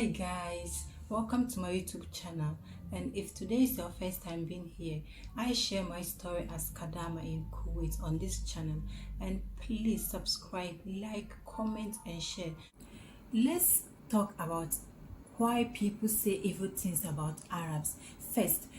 Hi guys, welcome to my YouTube channel. And if today is your first time being here, I share my story as Kadama in Kuwait on this channel. And please subscribe, like, comment and share. Let's talk about why people say evil things about Arabs. First,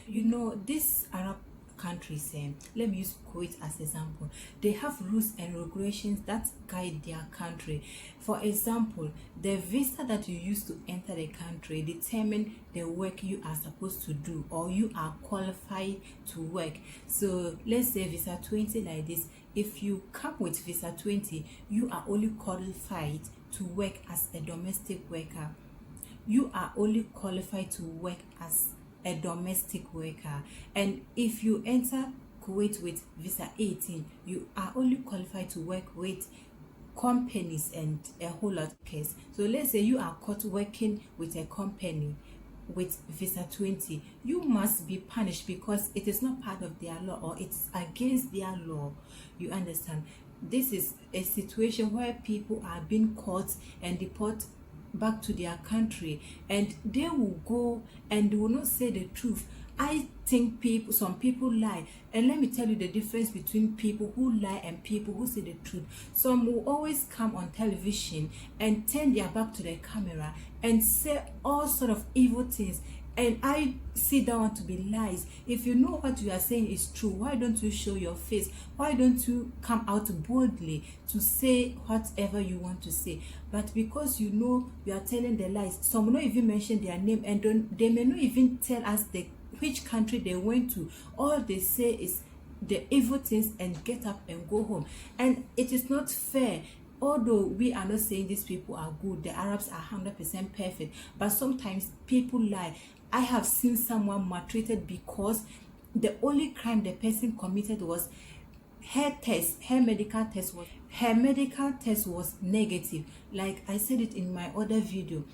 these Arab countries, let me use Kuwait as example. They have rules and regulations that guide their country. For example, the visa that you use to enter the country determine the work you are supposed to do or you are qualified to work. So let's say visa 20 like this. If you come with visa 20, you are only qualified to work as a domestic worker. You are only qualified to work as a domestic worker. And if you enter Kuwait with visa 18, you are only qualified to work with companies and a whole lot of case. So let's say you are caught working with a company with visa 20, you must be punished because it is not part of their law or it's against their law. You understand? This is a situation where people are being caught and deported back to their country, and they will go and they will not say the truth. I think some people lie, and let me tell you the difference between people who lie and people who say the truth. Some will always come on television and turn their back to the camera and say all sort of evil things, and I see that one to be lies. If you know what you are saying is true, why don't you show your face? Why don't you come out boldly to say whatever you want to say? But because you know you are telling the lies, some will not even mention their name, and they may not even tell us which country they went to. All they say is the evil things and get up and go home. And it is not fair. Although we are not saying these people are good, the Arabs are 100% perfect, but sometimes people lie. I have seen someone maltreated because the only crime the person committed was her medical test was negative. Like I said it in my other video,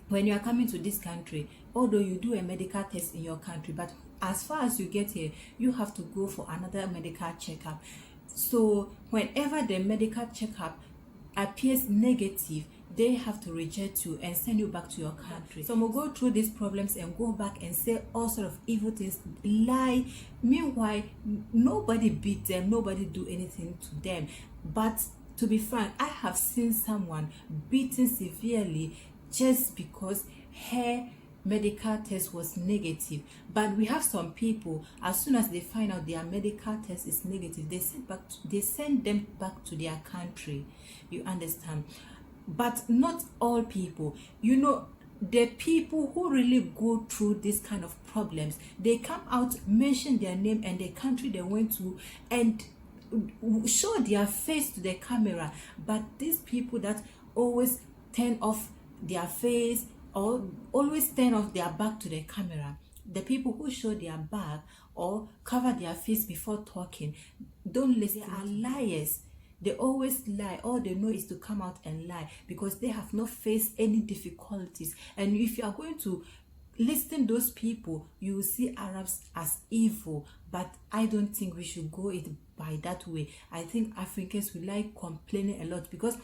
when you are coming to this country, although you do a medical test in your country, but as far as you get here, you have to go for another medical checkup. So whenever the medical checkup appears negative, they have to reject you and send you back to your country. Some will go through these problems and go back and say all sort of evil things, lie. Meanwhile, nobody beat them, nobody do anything to them. But to be frank, I have seen someone beaten severely just because her medical test was negative. But we have some people, as soon as they find out their medical test is negative, they send them back to their country. You understand? But not all people. The people who really go through this kind of problems, they come out, mention their name and the country they went to, and show their face to the camera. But these people that always turn off their face or always turn off their back to the camera, the people who show their back or cover their face before talking, don't listen. They are liars. They always lie. All they know is to come out and lie because they have not faced any difficulties. And if you are going to listen to those people, you will see Arabs as evil. But I don't think we should go it by that way. I think Africans will like complaining a lot because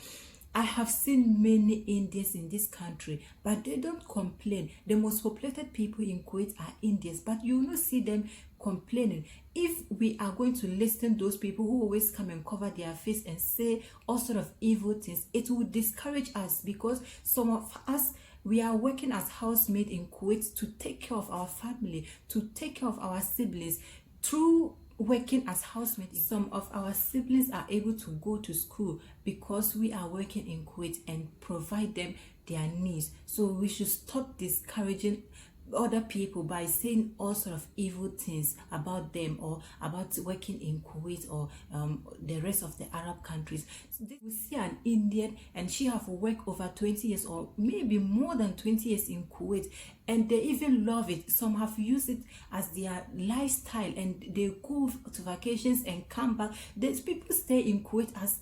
I have seen many Indians in this country, but they don't complain. The most populated people in Kuwait are Indians, but you will not see them complaining. If we are going to listen to those people who always come and cover their face and say all sort of evil things, it will discourage us because some of us, we are working as housemaid in Kuwait to take care of our family, to take care of our siblings. Through working as housemaids, some of our siblings are able to go to school because we are working in Kuwait and provide them their needs. So we should stop discouraging other people by saying all sort of evil things about them or about working in Kuwait or the rest of the Arab countries. So we see an Indian and she have worked over 20 years or maybe more than 20 years in Kuwait, and they even love it. Some have used it as their lifestyle and they go to vacations and come back. These people stay in Kuwait as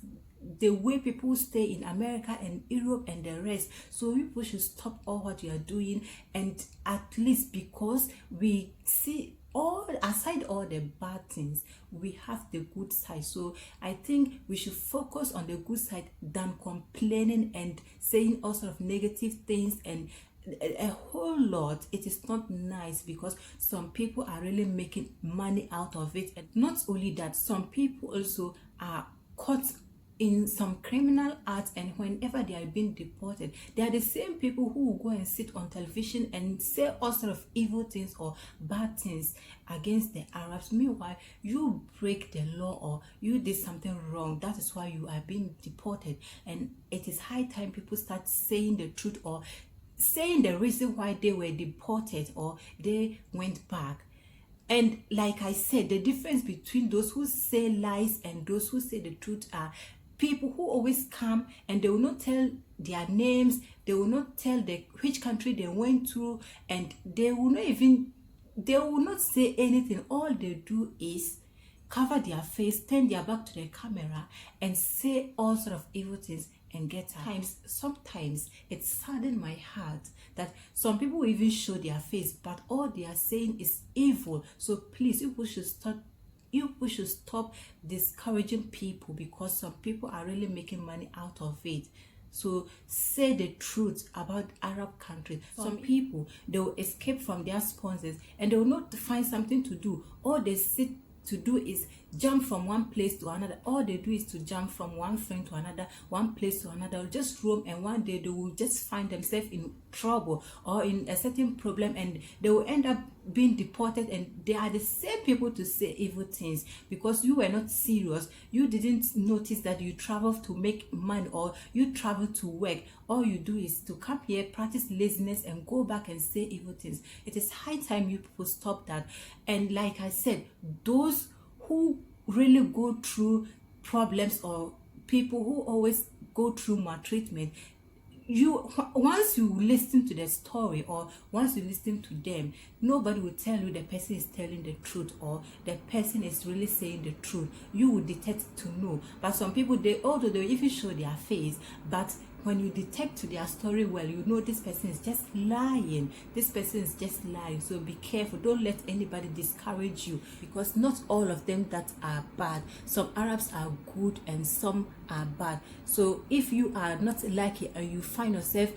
the way people stay in America and Europe and the rest. So people should stop all what you are doing, and at least because we see all aside all the bad things, we have the good side. So I think we should focus on the good side than complaining and saying all sort of negative things and a whole lot. It is not nice because some people are really making money out of it. And not only that, some people also are caught in some criminal acts, and whenever they are being deported, they are the same people who will go and sit on television and say all sort of evil things or bad things against the Arabs. Meanwhile, you break the law or you did something wrong. That is why you are being deported. And it is high time people start saying the truth, or saying the reason why they were deported or they went back. And like I said, the difference between those who say lies and those who say the truth are people who always come and they will not tell their names, they will not tell which country they went to, and they will not say anything. All they do is cover their face, turn their back to the camera, and say all sort of evil things and get out. Sometimes it saddens my heart that some people even show their face, but all they are saying is evil. So please, people should stop discouraging people, because some people are really making money out of it. So say the truth about Arab countries. Some people, they will escape from their sponsors and they will not find something to do. All they sit to do is jump from one place to another. All they do is to jump from one friend to another, one place to another. They'll just roam, and one day they will just find themselves in trouble or in a certain problem, and they will end up being deported. And they are the same people to say evil things because you were not serious. You didn't notice that you traveled to make money or you traveled to work. All you do is to come here, practice laziness, and go back and say evil things. It is high time you people stop that. And like I said, those who really go through problems, or people who always go through maltreatment, once you listen to the story or once you listen to them, nobody will tell you the person is telling the truth or the person is really saying the truth. You will detect to know. But some people, although they even show their face, but when you detect to their story well, you know this person is just lying. This person is just lying. So be careful. Don't let anybody discourage you, because not all of them that are bad. Some Arabs are good and some are bad. So if you are not lucky and you find yourself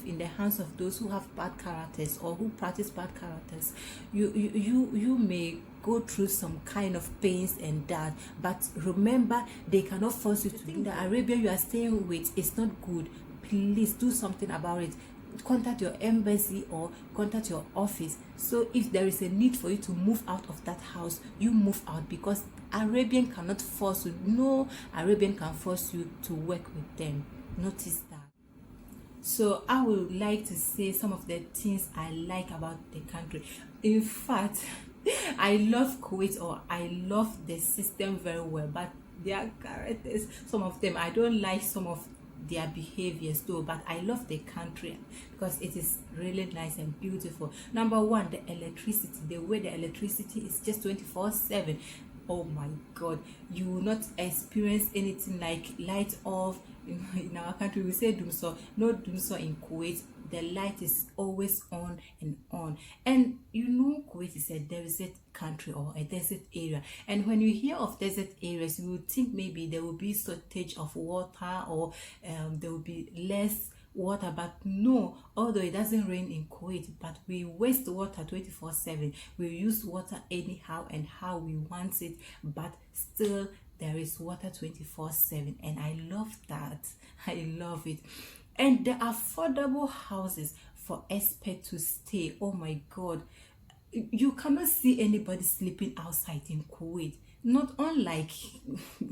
in the hands of those who have bad characters or who practice bad characters, you may go through some kind of pains and that. But remember, they cannot force you to think the Arabia you are staying with is not good. Please do something about it. Contact your embassy or contact your office. So if there is a need for you to move out of that house, you move out, because Arabian cannot force you. No Arabian can force you to work with them. Notice that. So I would like to say some of the things I like about the country. In fact, I love Kuwait, or I love the system very well, but their characters, some of them, I don't like some of their behaviors though, but I love the country because it is really nice and beautiful. Number one, the electricity. The way the electricity is just 24/7. Oh my God, you will not experience anything like light off. In our country we say dumso. No dumso in Kuwait. The light is always on and on. And you know, Kuwait is a desert country or a desert area, and when you hear of desert areas, you would think maybe there will be shortage of water, or there will be less water. But no, although it doesn't rain in Kuwait, but we waste water 24/7. We use water anyhow and how we want it, but still there is water 24/7, and I love that. I love it. And the affordable houses for expats to stay. Oh my God, you cannot see anybody sleeping outside in Kuwait. Not unlike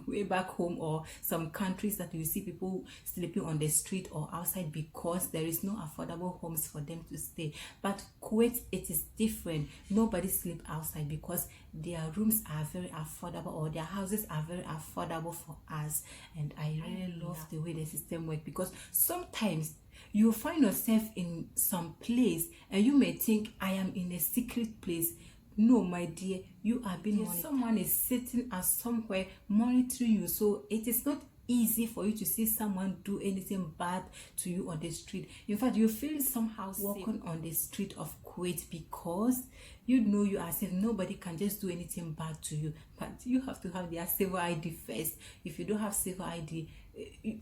way back home or some countries that you see people sleeping on the street or outside because there is no affordable homes for them to stay. But Kuwait, it is different. Nobody sleep outside because their rooms are very affordable, or their houses are very affordable for us. And I really love the way the system works, because sometimes you find yourself in some place and you may think, I am in a secret place. No, my dear, you are being monitored. Someone is sitting at somewhere monitoring you. So it is not easy for you to see someone do anything bad to you on the street. In fact, you feel somehow walking on the street of Kuwait because you know you as if nobody can just do anything bad to you, but you have to have their civil ID first. If you don't have civil ID,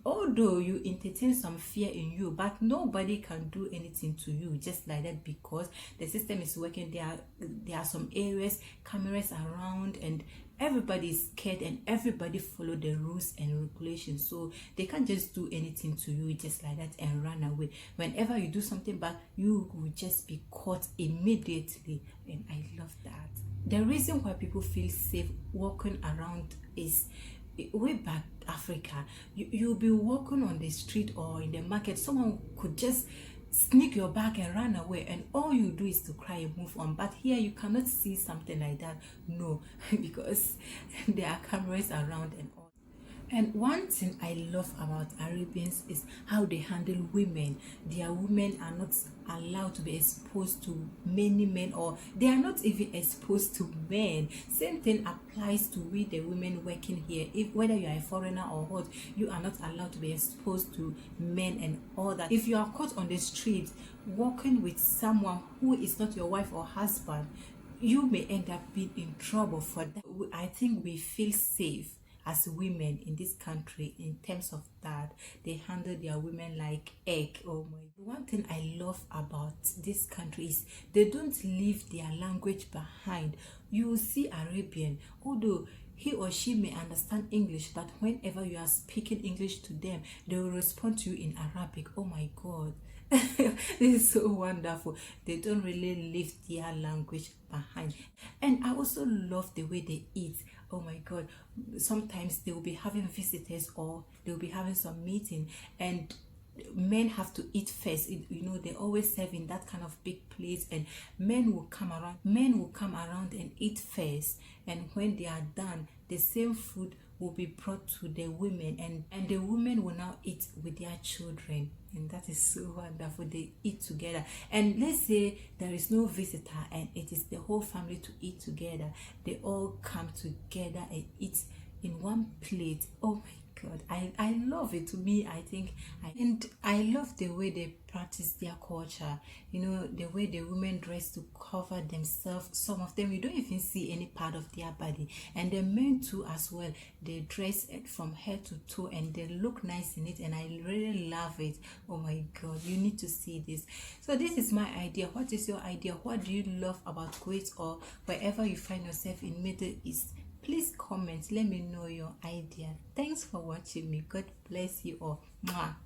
although you entertain some fear in you, but nobody can do anything to you just like that because the system is working. There are some areas, cameras around, and everybody is scared and everybody follow the rules and regulations, so they can't just do anything to you just like that and run away. Whenever you do something bad, you will just be caught immediately, and I love that. The reason why people feel safe walking around is way back Africa, you'll be walking on the street or in the market, someone could just sneak your bag and run away, and all you do is to cry and move on. But here you cannot see something like that, no, because there are cameras around and all. And one thing I love about Arabians is how they handle women. Their women are not allowed to be exposed to many men, or they are not even exposed to men. Same thing applies to we the women working here. If whether you are a foreigner or what, you are not allowed to be exposed to men and all that. If you are caught on the street walking with someone who is not your wife or husband, you may end up being in trouble for that. I think we feel safe as women in this country in terms of that. They handle their women like egg. Oh my, one thing I love about this country is they don't leave their language behind. You will see Arabian, although he or she may understand English, but whenever you are speaking English to them, they will respond to you in Arabic. Oh my god. This is so wonderful. They don't really leave their language behind. And I also love the way they eat. Oh my god, sometimes they will be having visitors or they will be having some meeting, and men have to eat first. They always serve in that kind of big plates, and men will come around and eat first, and when they are done, the same food will be brought to the women, and the women will now eat with their children. And that is so wonderful. They eat together, and let's say there is no visitor and it is the whole family to eat together. They all come together and eat in one plate. Oh my god, I love it. To me, I love the way they practice their culture. The way the women dress to cover themselves. Some of them you don't even see any part of their body, and the men too as well. They dress it from head to toe and they look nice in it, and I really love it. Oh my god, you need to see this. So this is my idea. What is your idea? What do you love about Kuwait or wherever you find yourself in Middle East? Please comment, let me know your idea. Thanks for watching me. God bless you all. Mwah.